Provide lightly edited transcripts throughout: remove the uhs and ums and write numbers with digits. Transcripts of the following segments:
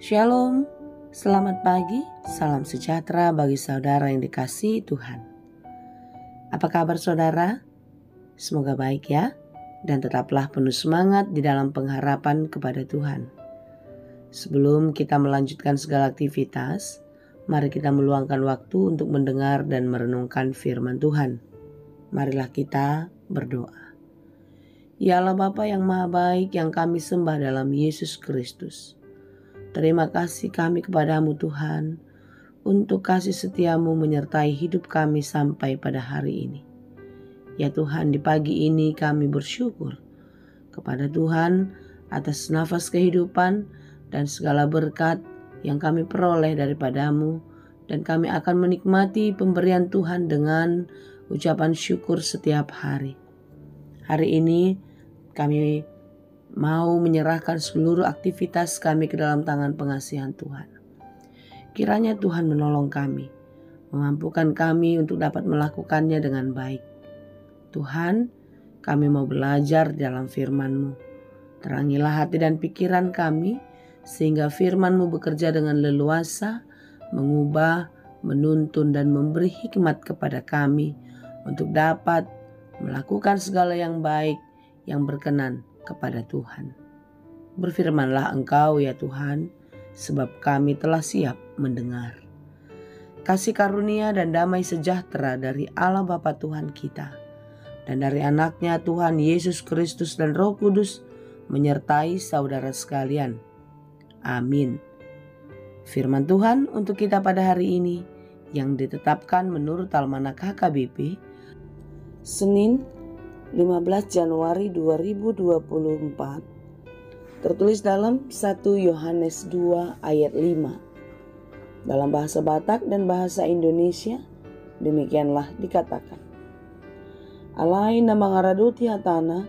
Shalom, selamat pagi, salam sejahtera bagi saudara yang dikasihi Tuhan. Apa kabar saudara? Semoga baik ya, dan tetaplah penuh semangat di dalam pengharapan kepada Tuhan. Sebelum kita melanjutkan segala aktivitas, mari kita meluangkan waktu untuk mendengar dan merenungkan firman Tuhan. Marilah kita berdoa. Ya Allah Bapa yang maha baik yang kami sembah dalam Yesus Kristus. Terima kasih kami kepadamu Tuhan, untuk kasih setiamu menyertai hidup kami sampai pada hari ini. Ya Tuhan, di pagi ini kami bersyukur kepada Tuhan atas nafas kehidupan dan segala berkat yang kami peroleh daripadamu, dan kami akan menikmati pemberian Tuhan dengan ucapan syukur setiap hari. Hari ini kami mau menyerahkan seluruh aktivitas kami ke dalam tangan pengasihan Tuhan. Kiranya Tuhan menolong kami, memampukan kami untuk dapat melakukannya dengan baik. Tuhan, kami mau belajar dalam firman-Mu. Terangilah hati dan pikiran kami, sehingga firman-Mu bekerja dengan leluasa, mengubah, menuntun dan memberi hikmat kepada kami untuk dapat melakukan segala yang baik yang berkenan kepada Tuhan. Berfirmanlah Engkau ya Tuhan, sebab kami telah siap mendengar. Kasih karunia dan damai sejahtera dari Allah Bapa Tuhan kita, dan dari anaknya Tuhan Yesus Kristus dan Roh Kudus menyertai saudara sekalian. Amin. Firman Tuhan untuk kita pada hari ini yang ditetapkan menurut Almanak HKBP, Senin 15 Januari 2024, tertulis dalam 1 Yohanes 2 ayat 5. Dalam bahasa Batak dan bahasa Indonesia, demikianlah dikatakan. Alai na mangaraduti hatana,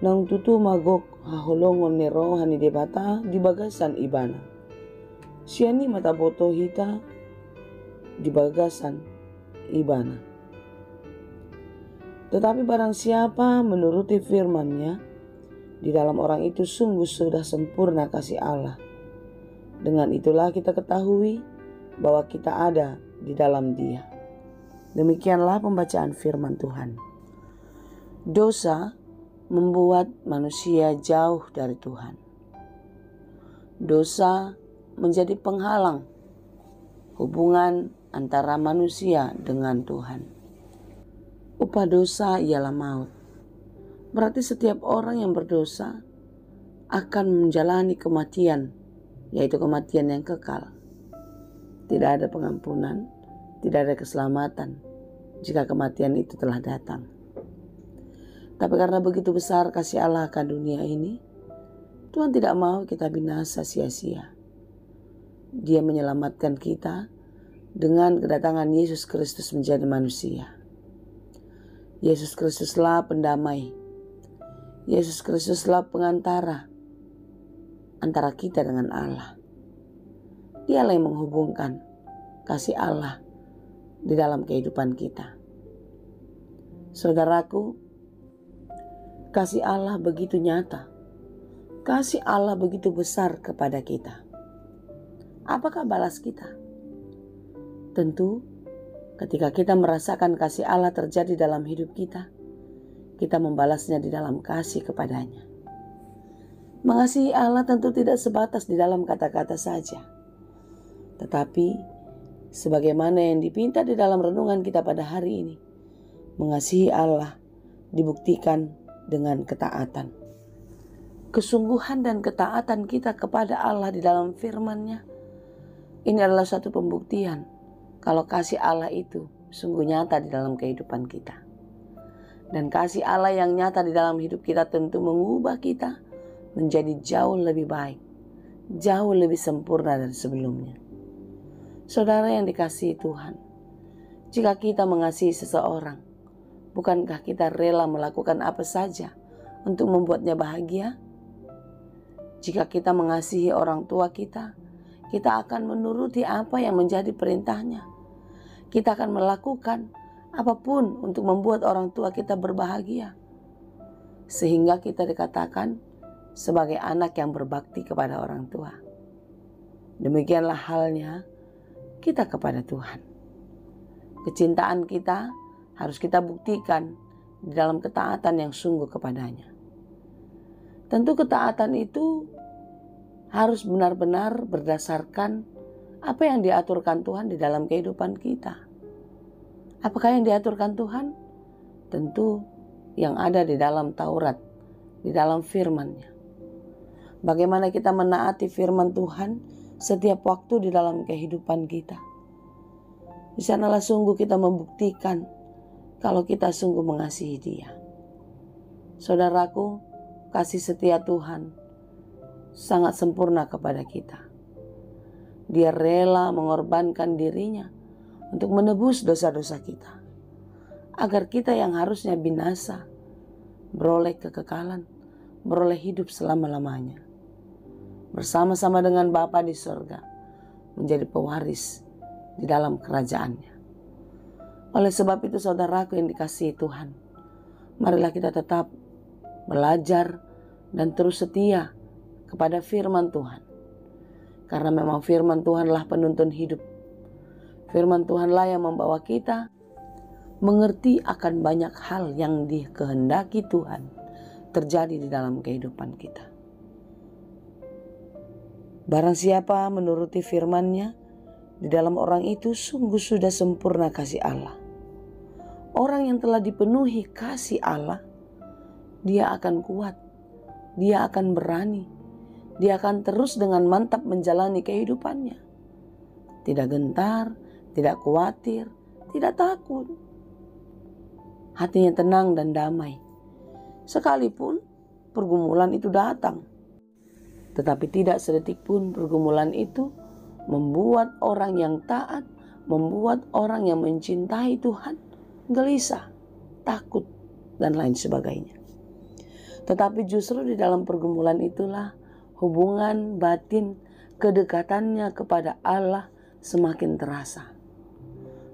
nang tutu magok haholongon ni rohani debata di bagasan ibana. Siani mataboto hita di bagasan ibana. Tetapi barang siapa menuruti firman-Nya, di dalam orang itu sungguh sudah sempurna kasih Allah. Dengan itulah kita ketahui bahwa kita ada di dalam Dia. Demikianlah pembacaan firman Tuhan. Dosa membuat manusia jauh dari Tuhan. Dosa menjadi penghalang hubungan antara manusia dengan Tuhan. Upah dosa ialah maut. Berarti setiap orang yang berdosa akan menjalani kematian, yaitu kematian yang kekal. Tidak ada pengampunan, tidak ada keselamatan jika kematian itu telah datang. Tapi karena begitu besar kasih Allah akan dunia ini, Tuhan tidak mau kita binasa sia-sia. Dia menyelamatkan kita dengan kedatangan Yesus Kristus menjadi manusia. Yesus Kristuslah pendamai. Yesus Kristuslah pengantara antara kita dengan Allah. Dialah yang menghubungkan kasih Allah di dalam kehidupan kita. Saudaraku, kasih Allah begitu nyata. Kasih Allah begitu besar kepada kita. Apakah balas kita? Tentu ketika kita merasakan kasih Allah terjadi dalam hidup kita, kita membalasnya di dalam kasih kepadanya. Mengasihi Allah tentu tidak sebatas di dalam kata-kata saja, tetapi sebagaimana yang dipinta di dalam renungan kita pada hari ini, mengasihi Allah dibuktikan dengan ketaatan. Kesungguhan dan ketaatan kita kepada Allah di dalam firman-Nya, ini adalah satu pembuktian kalau kasih Allah itu sungguh nyata di dalam kehidupan kita. Dan kasih Allah yang nyata di dalam hidup kita tentu mengubah kita menjadi jauh lebih baik, jauh lebih sempurna dari sebelumnya. Saudara yang dikasihi Tuhan, jika kita mengasihi seseorang, bukankah kita rela melakukan apa saja untuk membuatnya bahagia? Jika kita mengasihi orang tua kita, kita akan menuruti apa yang menjadi perintahnya. Kita akan melakukan apapun untuk membuat orang tua kita berbahagia. Sehingga kita dikatakan sebagai anak yang berbakti kepada orang tua. Demikianlah halnya kita kepada Tuhan. Kecintaan kita harus kita buktikan di dalam ketaatan yang sungguh kepadanya. Tentu ketaatan itu harus benar-benar berdasarkan apa yang diaturkan Tuhan di dalam kehidupan kita. Apakah yang diaturkan Tuhan? Tentu yang ada di dalam Taurat, di dalam firman-Nya. Bagaimana kita menaati firman Tuhan setiap waktu di dalam kehidupan kita. Di sanalah sungguh kita membuktikan kalau kita sungguh mengasihi Dia. Saudaraku, kasih setia Tuhan sangat sempurna kepada kita. Dia rela mengorbankan dirinya untuk menebus dosa-dosa kita, agar kita yang harusnya binasa beroleh kekekalan, beroleh hidup selama-lamanya, bersama-sama dengan Bapa di sorga, menjadi pewaris di dalam kerajaannya. Oleh sebab itu saudaraku yang dikasihi Tuhan, marilah kita tetap belajar dan terus setia kepada firman Tuhan. Karena memang firman Tuhanlah penuntun hidup. Firman Tuhanlah yang membawa kita mengerti akan banyak hal yang dikehendaki Tuhan terjadi di dalam kehidupan kita. Barang siapa menuruti firman-Nya, di dalam orang itu sungguh sudah sempurna kasih Allah. Orang yang telah dipenuhi kasih Allah, dia akan kuat, dia akan berani, dia akan terus dengan mantap menjalani kehidupannya. Tidak gentar, tidak khawatir, tidak takut. Hatinya tenang dan damai. Sekalipun pergumulan itu datang, tetapi tidak sedetik pun pergumulan itu membuat orang yang taat, membuat orang yang mencintai Tuhan gelisah, takut, dan lain sebagainya. Tetapi justru di dalam pergumulan itulah hubungan batin, kedekatannya kepada Allah semakin terasa.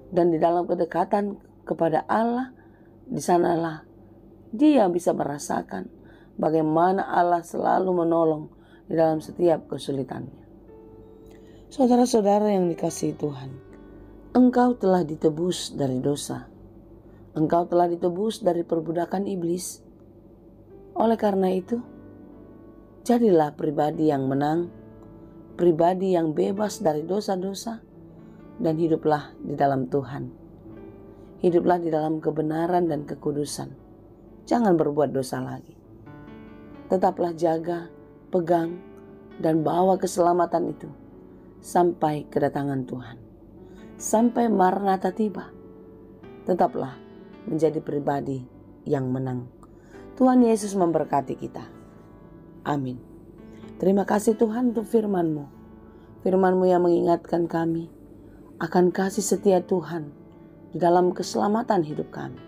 Dan di dalam kedekatan kepada Allah, di sanalah dia bisa merasakan bagaimana Allah selalu menolong di dalam setiap kesulitannya. Saudara-saudara yang dikasihi Tuhan, engkau telah ditebus dari dosa. Engkau telah ditebus dari perbudakan iblis. Oleh karena itu, jadilah pribadi yang menang, pribadi yang bebas dari dosa-dosa, dan hiduplah di dalam Tuhan. Hiduplah di dalam kebenaran dan kekudusan. Jangan berbuat dosa lagi. Tetaplah jaga, pegang, dan bawa keselamatan itu sampai kedatangan Tuhan. Sampai Maranatha tiba. Tetaplah menjadi pribadi yang menang. Tuhan Yesus memberkati kita. Amin. Terima kasih Tuhan untuk firman-Mu. Firman-Mu yang mengingatkan kami akan kasih setia Tuhan di dalam keselamatan hidup kami.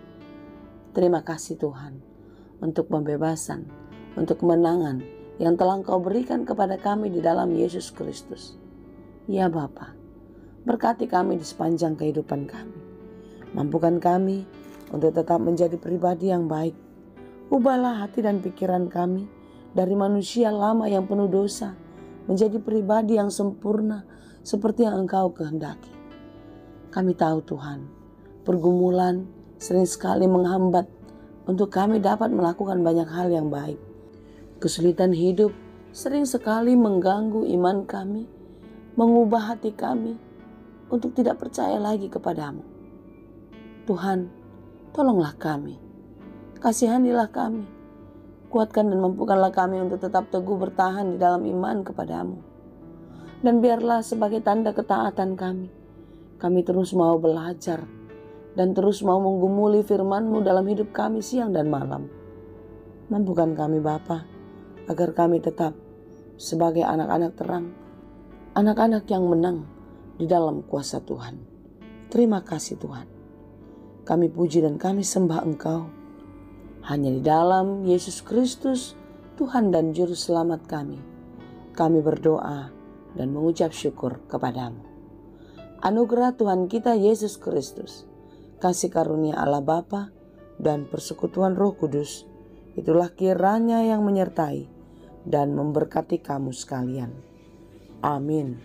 Terima kasih Tuhan untuk pembebasan, untuk kemenangan yang telah Engkau berikan kepada kami di dalam Yesus Kristus. Ya Bapa, berkati kami di sepanjang kehidupan kami. Mampukan kami untuk tetap menjadi pribadi yang baik. Ubahlah hati dan pikiran kami dari manusia lama yang penuh dosa menjadi pribadi yang sempurna seperti yang Engkau kehendaki. Kami tahu Tuhan, pergumulan sering sekali menghambat untuk kami dapat melakukan banyak hal yang baik. Kesulitan hidup sering sekali mengganggu iman kami, mengubah hati kami untuk tidak percaya lagi kepadamu. Tuhan, tolonglah kami, kasihanilah kami, kuatkan dan mampukanlah kami untuk tetap teguh bertahan di dalam iman kepadamu. Dan biarlah sebagai tanda ketaatan kami terus mau belajar dan terus mau menggumuli firman-Mu dalam hidup kami siang dan malam. Mampukan kami Bapa, agar kami tetap sebagai anak-anak terang, anak-anak yang menang di dalam kuasa Tuhan. Terima kasih Tuhan. Kami puji dan kami sembah Engkau. Hanya di dalam Yesus Kristus, Tuhan dan Juru Selamat kami berdoa dan mengucap syukur kepadamu. Anugerah Tuhan kita Yesus Kristus, kasih karunia Allah Bapa, dan persekutuan Roh Kudus, itulah kiranya yang menyertai dan memberkati kamu sekalian. Amin.